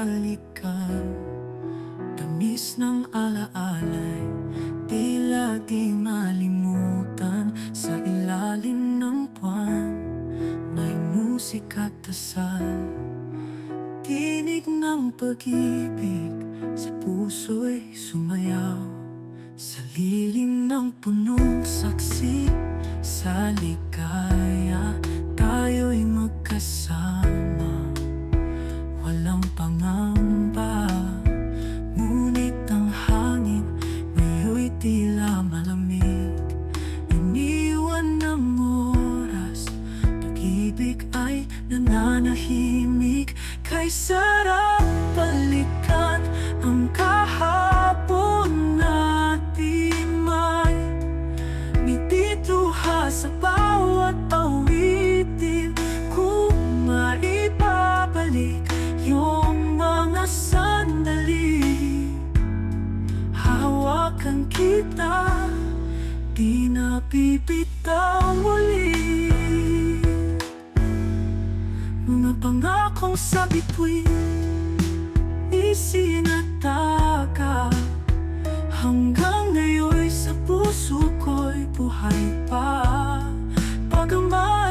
balikan. Tamis ng alaalay, tila di malimutan. Sa ilalim ng buwan, may musika't dasal. Tinig ng pag-ibig, sa puso'y sumayaw. Sa lilim ng punong saksi, sa ligaya, tayo'y magkasama. Walang pangamba, ngunit ang hangin ngayon'y tila malamig. Iniwan ng oras, pag-ibig ay nananahimik. Kay sarap balikan ang kahapon natin. May nitituha sa bawat awitin. Kung maibabalik yung mga sandali, hawakan kita, di na bibitaw muli. Mga pangakong sa bituin, isinataka. Hanggang ngayon'y sa puso ko'y buhay pa. Pagkaman